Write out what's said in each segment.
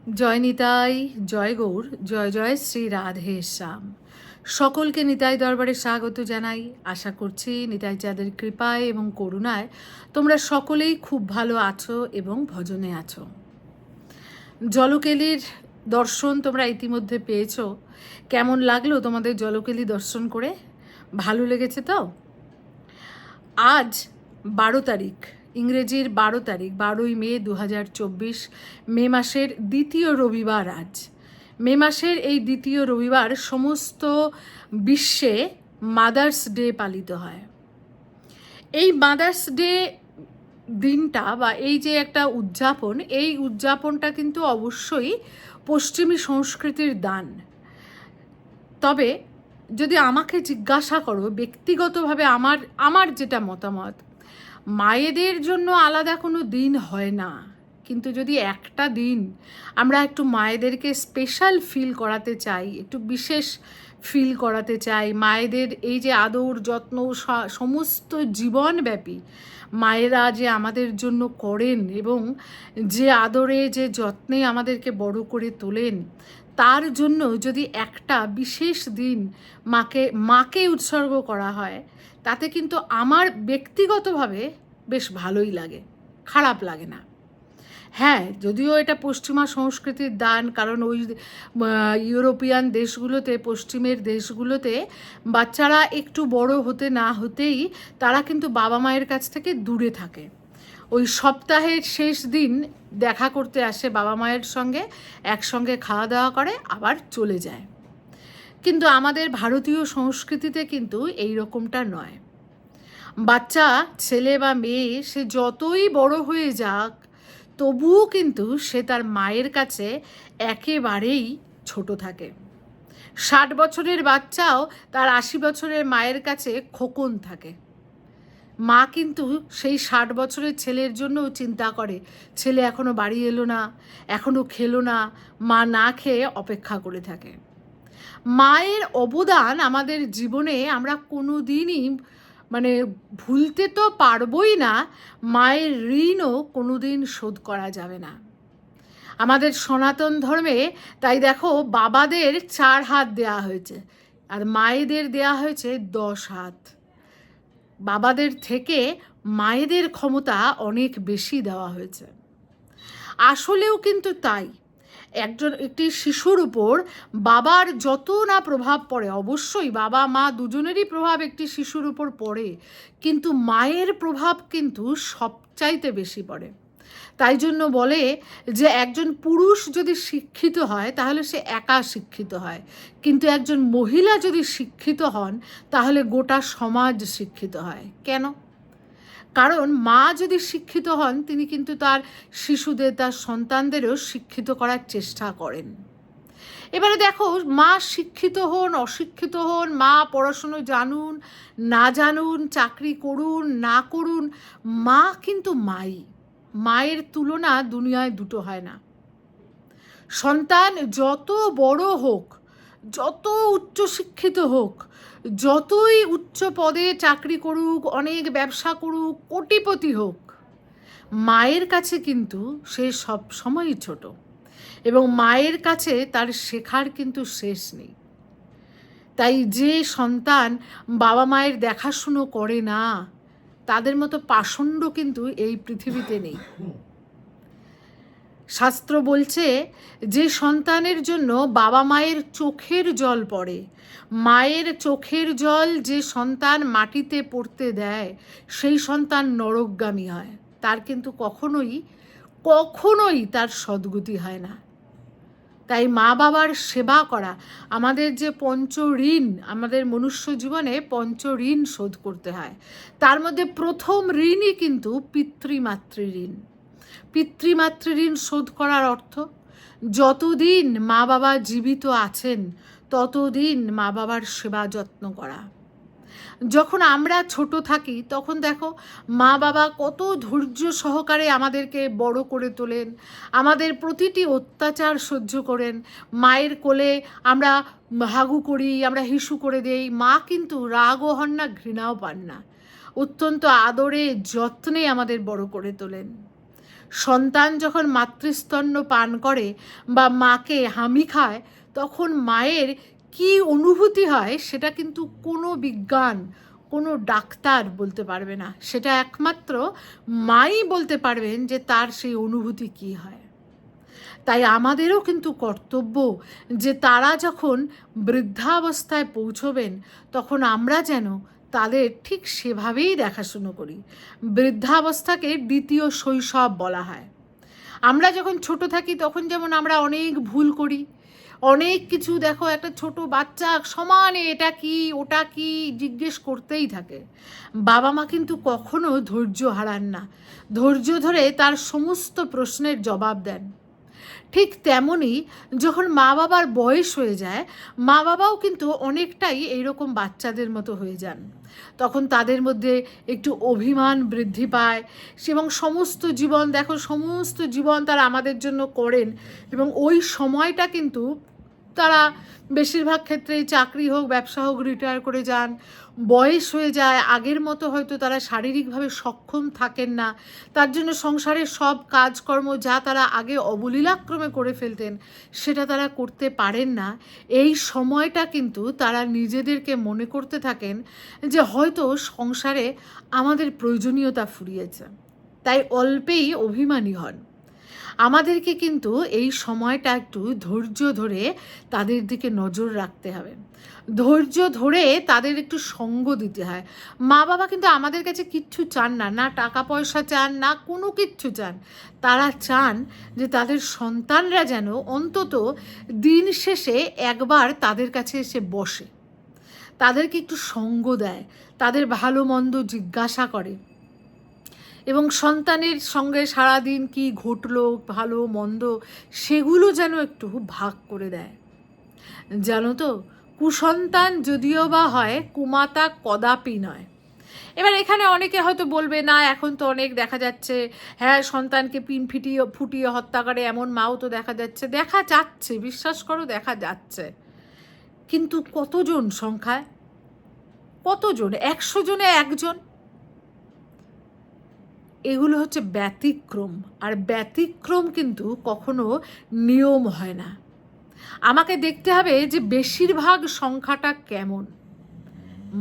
জয় নিতাই, জয় গৌর, জয় জয় শ্রী রাধে শ্যাম। সকলকে নিতাই দরবারে স্বাগত জানাই। আশা করছি নিতাই চাঁদের কৃপায় এবং করুণায় তোমরা সকলেই খুব ভালো আছো এবং ভজনে আছো। জলকেলির দর্শন তোমরা ইতিমধ্যে পেয়েছো। কেমন লাগলো তোমাদের জলকেলি দর্শন করে? ভালো লেগেছে তো? আজ 12 তারিখ, ইংরেজির 12 তারিখ, 12ই মে 2024, মে মাসের দ্বিতীয় রবিবার। আজ মে মাসের এই দ্বিতীয় রবিবার সমস্ত বিশ্বে মাদার্স ডে পালিত হয়। এই মাদার্স ডে দিনটা বা এই যে একটা উদযাপন, এই উদযাপনটা কিন্তু অবশ্যই পশ্চিমী সংস্কৃতির দান। তবে যদি আমাকে জিজ্ঞাসা করো ব্যক্তিগতভাবে, আমার যেটা মতামত, মায়েদের জন্য আলাদা কোনো দিন হয় না, কিন্তু যদি একটা দিন আমরা একটু মায়েদেরকে স্পেশাল ফিল করাতে চাই, একটু বিশেষ ফিল করাতে চাই, মায়েদের এই যে আদর যত্ন সমস্ত জীবনব্যাপী মায়েরা যে আমাদের জন্য করেন এবং যে আদরে যে যত্নে আমাদেরকে বড় করে তোলেন, তার জন্য যদি একটা বিশেষ দিন মাকে উৎসর্গ করা হয়, তাতে কিন্তু আমার ব্যক্তিগতভাবে বেশ ভালোই লাগে, খারাপ লাগে না। হ্যাঁ, যদিও এটা পশ্চিমা সংস্কৃতির দান, কারণ ওই ইউরোপিয়ান দেশগুলোতে, পশ্চিমের দেশগুলোতে বাচ্চারা একটু বড় হতে না হতেই তারা কিন্তু বাবা মায়ের কাছ থেকে দূরে থাকে। ওই সপ্তাহের শেষ দিন দেখা করতে আসে বাবা মায়ের সঙ্গে, একসঙ্গে খাওয়া দাওয়া করে আবার চলে যায়। কিন্তু আমাদের ভারতীয় সংস্কৃতিতে কিন্তু এই রকমটা নয়। বাচ্চা ছেলে বা মেয়ে সে যতই বড় হয়ে যাক, তবুও কিন্তু সে তার মায়ের কাছে একেবারেই ছোট থাকে। 60 বছরের বাচ্চাও তার 80 বছরের মায়ের কাছে খোকন থাকে। মা কিন্তু সেই 60 বছরের ছেলের জন্যও চিন্তা করে, ছেলে এখনও বাড়ি এলো না, এখনও খেলো না, মা না খেয়ে অপেক্ষা করে থাকে। মায়ের অবদান আমাদের জীবনে আমরা কোনো দিনই ভুলতে তো পারবই না, মায়ের ঋণও কোনো দিন শোধ করা যাবে না। আমাদের সনাতন ধর্মে তাই দেখো, বাবাদের 4 হাত দেয়া হয়েছে আর মায়েদের দেয়া হয়েছে 10 হাত। বাবাদের থেকে মায়েদের ক্ষমতা অনেক বেশি দেওয়া হয়েছে। আসলেও কিন্তু তাই। একটি শিশুর উপর বাবার যত না প্রভাব পড়ে, অবশ্যই বাবা মা দুজনেরই প্রভাব একটি শিশুর উপর পড়ে, কিন্তু মায়ের প্রভাব কিন্তু সবচাইতে বেশি পড়ে। তাই জন্য বলে যে একজন পুরুষ যদি শিক্ষিত হয় তাহলে সে একা শিক্ষিত হয়, কিন্তু একজন মহিলা যদি শিক্ষিত হন তাহলে গোটা সমাজ শিক্ষিত হয়। কেন? কারণ মা যদি শিক্ষিত হন, তিনি কিন্তু তার শিশুদের, তার সন্তানদেরও শিক্ষিত করার চেষ্টা করেন। এবারে দেখো, মা শিক্ষিত হন, অশিক্ষিত হন, মা পড়াশুনো জানুন না জানুন, চাকরি করুন না করুন, মা কিন্তু মাই। মায়ের তুলনা দুনিয়ায় দুটো হয় না। সন্তান যত বড় হোক, যত উচ্চশিক্ষিত হোক, যতই উচ্চ পদে চাকরি করুক, অনেক ব্যবসা করুক, কোটিপতি হোক, মায়ের কাছে কিন্তু সে সব সময়ই ছোট, এবং মায়ের কাছে তার শেখার কিন্তু শেষ নেই। তাই যে সন্তান বাবা মায়ের দেখাশুনো করে না, তাদের মতো পাষণ্ড কিন্তু এই পৃথিবীতে নেই। শাস্ত্র বলছে যে সন্তানের জন্য বাবা মায়ের চোখের জল পড়ে, মায়ের চোখের জল যে সন্তান মাটিতে পড়তে দেয়, সেই সন্তান নরকগামী হয়। তার কিন্তু কখনোই তার সদ্গতি হয় না। তাই মা বাবার সেবা করা আমাদের যে পঞ্চ ঋণ, আমাদের মনুষ্য জীবনে পঞ্চ ঋণ শোধ করতে হয়। তার মধ্যে প্রথম ঋণই কিন্তু পিতৃমাতৃ ঋণ। পিতৃমাতৃ ঋণ শোধ করার অর্থ, যতদিন মা বাবা জীবিত আছেন ততদিন মা বাবার সেবা যত্ন করা। যখন আমরা ছোট থাকি তখন দেখো, মা বাবা কত ধৈর্য সহকারে আমাদেরকে বড় করে তোলেন, আমাদের প্রতিটি অত্যাচার সহ্য করেন। মায়ের কোলে আমরা হাগু করি, আমরা হিসু করে দেই, মা কিন্তু রাগও হন না, ঘৃণাও পান না, অত্যন্ত আদরে যত্নে আমাদের বড় করে তোলেন। সন্তান যখন মাতৃস্তন্য পান করে বা মাকে হামি খায়, তখন মায়ের কি অনুভূতি হয় সেটা কিন্তু কোনো বিজ্ঞান, কোনো ডাক্তার বলতে পারবে না। সেটা একমাত্র মাই বলতে পারবেন যে তার সেই অনুভূতি কী হয়। তাই আমাদেরও কিন্তু কর্তব্য যে তারা যখন বৃদ্ধাবস্থায় পৌঁছবেন, তখন আমরা যেন তাদের ঠিক সেভাবেই দেখাশুনো করি। বৃদ্ধাবস্থাকে দ্বিতীয় শৈশব বলা হয়। আমরা যখন ছোট থাকি তখন যেমন আমরা অনেক ভুল করি, অনেক কিছু, দেখো একটা ছোট বাচ্চা সমানে এটা কি ওটা কি জিজ্ঞেস করতেই থাকে। বাবা মা কিন্তু কখনো ধৈর্য হারান না, ধৈর্য ধরে তার সমস্ত প্রশ্নের জবাব দেন। ঠিক তেমনই যখন মা বাবার বয়স হয়ে যায়, মা বাবাও কিন্তু অনেকটাই এইরকম বাচ্চাদের মতো হয়ে যান। তখন তাদের মধ্যে একটু অভিমান বৃদ্ধি পায় এবং সমস্ত জীবন, দেখো সমস্ত জীবন তারা আমাদের জন্য করেন, এবং ওই সময়টা কিন্তু তারা বেশিরভাগ ক্ষেত্রেই চাকরি হোক ব্যবসা হোক রিটায়ার করে যান, বয়স হয়ে যায়, আগের মতো হয়তো তারা শারীরিকভাবে সক্ষম থাকেন না, তার জন্য সংসারের সব কাজকর্ম যা তারা আগে অবলীলাক্রমে করে ফেলতেন সেটা তারা করতে পারেন না। এই সময়টা কিন্তু তারা নিজেদেরকে মনে করতে থাকেন যে হয়তো সংসারে আমাদের প্রয়োজনীয়তা ফুরিয়েছে, তাই অল্পেই অভিমানী হন। আমাদেরকে কিন্তু এই সময়টা একটু ধৈর্য ধরে তাদের দিকে নজর রাখতে হবে, ধৈর্য ধরে তাদের একটু সঙ্গ দিতে হয়। মা বাবা কিন্তু আমাদের কাছে কিচ্ছু চান না, না টাকা পয়সা চান, না কোনো কিচ্ছু চান। তারা চান যে তাদের সন্তানরা যেন অন্তত দিন শেষে একবার তাদের কাছে এসে বসে, তাদেরকে একটু সঙ্গ দেয়, তাদের ভালো মন্দ জিজ্ঞাসা করে এবং সন্তানের সঙ্গে সারাদিন কি ঘটলো ভালো মন্দ সেগুলো যেন একটু ভাগ করে দেয়। জানো তো, কুসন্তান যদিও বা হয়, কুমাতা কদাপি নয়। এবার এখানে অনেকে হয়তো বলবে না এখন তো অনেক দেখা যাচ্ছে, হ্যাঁ সন্তানকে পিন ফুটিয়ে হত্যা করে এমন মাও তো দেখা যাচ্ছে। দেখা যাচ্ছে, বিশ্বাস করো দেখা যাচ্ছে, কিন্তু কতজন সংখ্যায়, কতজন? 100 জনে একজন। এগুলো হচ্ছে ব্যতিক্রম, আর ব্যতিক্রম কিন্তু কখনো নিয়ম হয় না। আমাকে দেখতে হবে যে বেশিরভাগ সংখ্যাটা কেমন।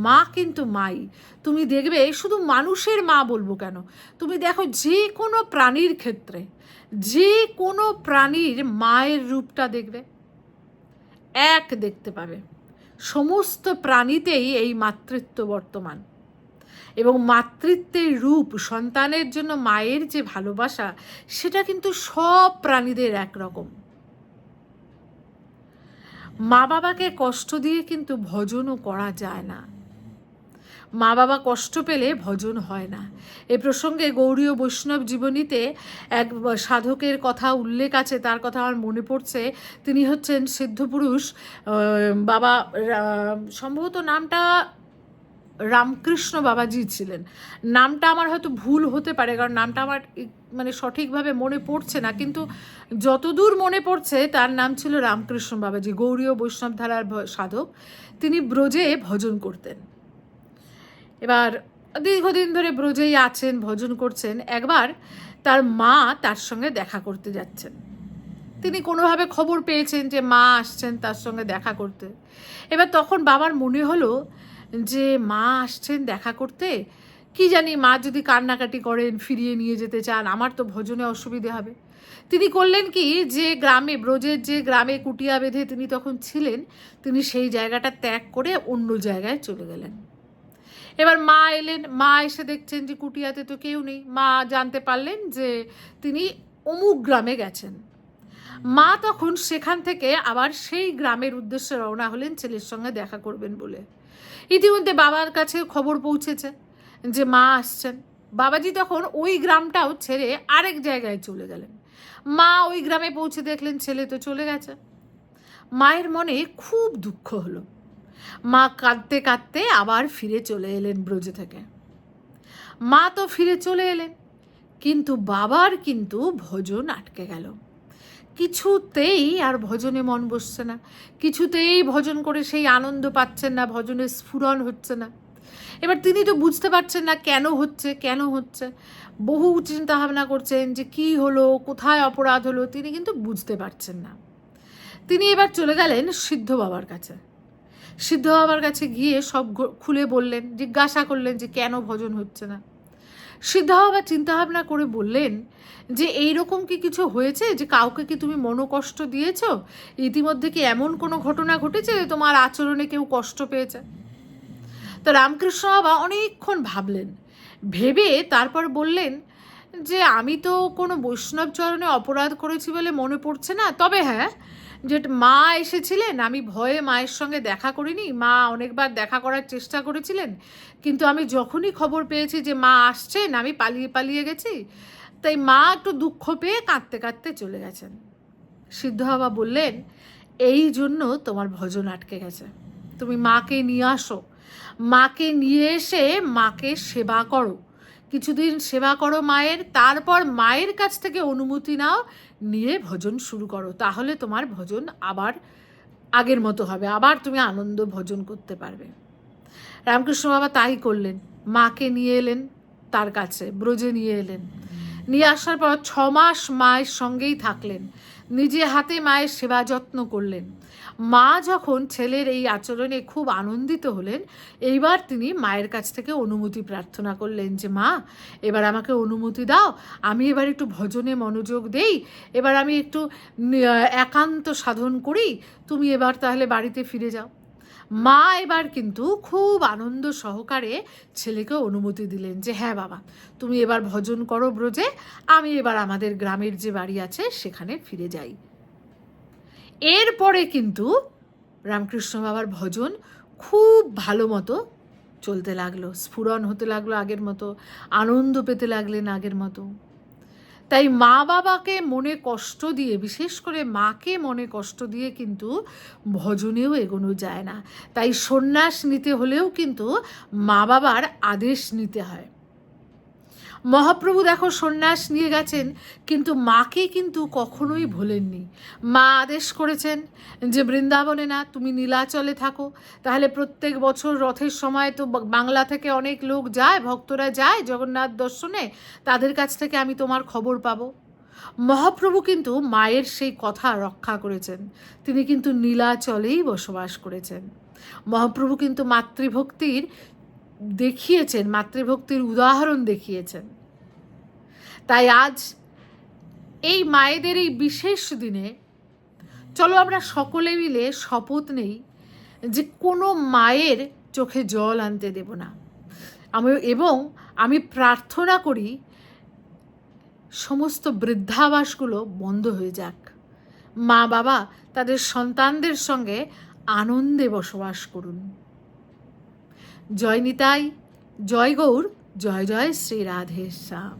মা কিন্তু মাই, তুমি দেখবে, শুধু মানুষের মা বলবো কেন, তুমি দেখো যে কোনো প্রাণীর ক্ষেত্রে, যে কোনো প্রাণীর মায়ের রূপটা দেখবে এক দেখতে পাবে। সমস্ত প্রাণীতেই এই মাতৃত্ব বর্তমান, এবং মাতৃত্বের রূপ, সন্তানের জন্য মায়ের যে ভালোবাসা সেটা কিন্তু সব প্রাণীদের একরকম। মা বাবাকে কষ্ট দিয়ে কিন্তু ভজনও করা যায় না, মা বাবা কষ্ট পেলে ভজন হয় না। এ প্রসঙ্গে গৌড়ীয় বৈষ্ণব জীবনীতে এক সাধকের কথা উল্লেখ আছে, তার কথা আমার মনে পড়ছে। তিনি হচ্ছেন সিদ্ধপুরুষ বাবা, সম্ভবত নামটা রামকৃষ্ণ বাবাজি ছিলেন। নামটা আমার হয়তো ভুল হতে পারে, কারণ নামটা আমার মানে সঠিকভাবে মনে পড়ছে না, কিন্তু যতদূর মনে পড়ছে তার নাম ছিল রামকৃষ্ণ বাবাজি, গৌড়ীয় বৈষ্ণব ধারার সাধক। তিনি ব্রজে ভজন করতেন। এবার দীর্ঘদিন ধরে ব্রজেই আছেন, ভজন করছেন। একবার তার মা তার সঙ্গে দেখা করতে যাচ্ছেন। তিনি কোনোভাবে খবর পেয়েছেন যে মা আসছেন তার সঙ্গে দেখা করতে। এবার তখন বাবার মনে হলো যে মা আসছেন দেখা করতে, কি জানি মা যদি কান্নাকাটি করেন, ফিরিয়ে নিয়ে যেতে চান, আমার তো ভজনে অসুবিধে হবে। তিনি করলেন কি, যে গ্রামে, ব্রজের যে গ্রামে কুটিয়া বেঁধে তিনি তখন ছিলেন, তিনি সেই জায়গাটা ত্যাগ করে অন্য জায়গায় চলে গেলেন। এবার মা এলেন, মা এসে দেখছেন যে কুটিয়াতে তো কেউ নেই। মা জানতে পারলেন যে তিনি অমুক গ্রামে গেছেন। মা তখন সেখান থেকে আবার সেই গ্রামের উদ্দেশ্যে রওনা হলেন ছেলের সঙ্গে দেখা করবেন বলে। ইতিমধ্যে বাবার কাছে খবর পৌঁছেছে যে মা আসছেন। বাবাজি তখন ওই গ্রামটাও ছেড়ে আরেক জায়গায় চলে গেলেন। মা ওই গ্রামে পৌঁছে দেখলেন ছেলে তো চলে গেছে। মায়ের মনে খুব দুঃখ হলো। মা কাঁদতে কাঁদতে আবার ফিরে চলে এলেন ব্রজ থেকে। মা তো ফিরে চলে এলেন, কিন্তু বাবার কিন্তু ভজন আটকে গেল। কিছুতেই আর ভজনে মন বসছে না, কিছুতেই ভজন করে সেই আনন্দ পাচ্ছেন না, ভজনের স্ফুরণ হচ্ছে না। এবার তিনি তো বুঝতে পারছেন না কেন হচ্ছে। বহু চিন্তা ভাবনা করছেন যে কি হলো, কোথায় অপরাধ হলো, তিনি কিন্তু বুঝতে পারছেন না। তিনি এবার চলে গেলেন সিদ্ধ বাবার কাছে। সিদ্ধ বাবার কাছে গিয়ে সব খুলে বললেন, জিজ্ঞাসা করলেন যে কেন ভজন হচ্ছে না। সিদ্ধ বাবা চিন্তাভাবনা করে বললেন যে এইরকম কি কিছু হয়েছে, যে কাউকে কি তুমি মনোকষ্ট দিয়েছ? ইতিমধ্যে কি এমন কোনো ঘটনা ঘটেছে যে তোমার আচরণে কেউ কষ্ট পেয়েছে? তো রামকৃষ্ণ বাবা অনেকক্ষণ ভাবলেন, ভেবে তারপর বললেন যে আমি তো কোনো বৈষ্ণব চরণে অপরাধ করেছি বলে মনে পড়ছে না, তবে হ্যাঁ, যে মা এসেছিলেন, আমি ভয়ে মায়ের সঙ্গে দেখা করিনি। মা অনেকবার দেখা করার চেষ্টা করেছিলেন, কিন্তু আমি যখনই খবর পেয়েছি যে মা আসছেন, আমি পালিয়ে পালিয়ে গেছি। তাই মা একটু দুঃখ পেয়ে কাঁদতে কাঁদতে চলে গেছেন। সিদ্ধ বাবা বললেন, এই জন্য তোমার ভজন আটকে গেছে। তুমি মাকে নিয়ে আসো, মাকে নিয়ে এসে মাকে সেবা করো, কিছুদিন সেবা করো মায়ের, তারপর মায়ের কাছ থেকে অনুমতি নাও, নিয়ে ভজন শুরু করো। তাহলে তোমার ভজন আবার আগের মতো হবে, আবার তুমি আনন্দ ভজন করতে পারবে। রামকৃষ্ণ বাবা তাই করলেন, মাকে নিয়ে এলেন তার কাছে, ব্রজে নিয়ে এলেন। নিয়ে আসার পর 6 মাস মায়ের সঙ্গেই থাকলেন, নিজে হাতে মায়ের সেবা যত্ন করলেন। মা যখন ছেলের এই আচরণে খুব আনন্দিত হলেন, এইবার তিনি মায়ের কাছ থেকে অনুমতি প্রার্থনা করলেন যে মা, এবার আমাকে অনুমতি দাও, আমি এবার একটু ভজনে মনোযোগ দেই, এবার আমি একটু একান্ত সাধন করি, তুমি এবার তাহলে বাড়িতে ফিরে যাও। মা এবার কিন্তু খুব আনন্দ সহকারে ছেলেকে অনুমতি দিলেন যে হ্যাঁ বাবা, তুমি এবার ভজন করো ব্রজে, আমি এবার আমাদের গ্রামের যে বাড়ি আছে সেখানে ফিরে যাই। এরপরে কিন্তু রামকৃষ্ণ বাবার ভজন খুব ভালো মতো চলতে লাগলো, স্ফুরণ হতে লাগলো আগের মতো, আনন্দ পেতে লাগলেন আগের মতো। তাই মা বাবাকে মনে কষ্ট দিয়ে, বিশেষ করে মাকে মনে কষ্ট দিয়ে কিন্তু ভজনেও এগোনো যায় না। তাই সন্ন্যাস নিতে হলেও কিন্তু মা বাবার আদেশ নিতে হয়। মহাপ্রভু দেখো সন্ন্যাস নিয়ে গেছেন, কিন্তু মাকে কিন্তু কখনোই ভোলেননি। মা আদেশ করেছেন যে বৃন্দাবনে না, তুমি নীলাচলে থাকো। তাহলে প্রত্যেক বছর রথের সময় তো বাংলা থেকে অনেক লোক যায়, ভক্তরা যায় জগন্নাথ দর্শনে, তাদের কাছ থেকে আমি তোমার খবর পাবো। মহাপ্রভু কিন্তু মায়ের সেই কথা রক্ষা করেছেন, তিনি কিন্তু নীলাচলেই বসবাস করেছেন। মহাপ্রভু কিন্তু মাতৃভক্তির দেখিয়েছেন, মাতৃভক্তির উদাহরণ দেখিয়েছেন। তাই আজ এই মায়েদের এই বিশেষ দিনে চলো আমরা সকলে মিলে শপথ নেই যে কোনো মায়ের চোখে জল আনতে দেব না। আমি প্রার্থনা করি সমস্ত বৃদ্ধাবাসগুলো বন্ধ হয়ে যাক, মা বাবা তাদের সন্তানদের সঙ্গে আনন্দে বসবাস করুন। জয় নিতাই, জয় গৌর, জয় জয় শ্রী রাধেশ্যাম।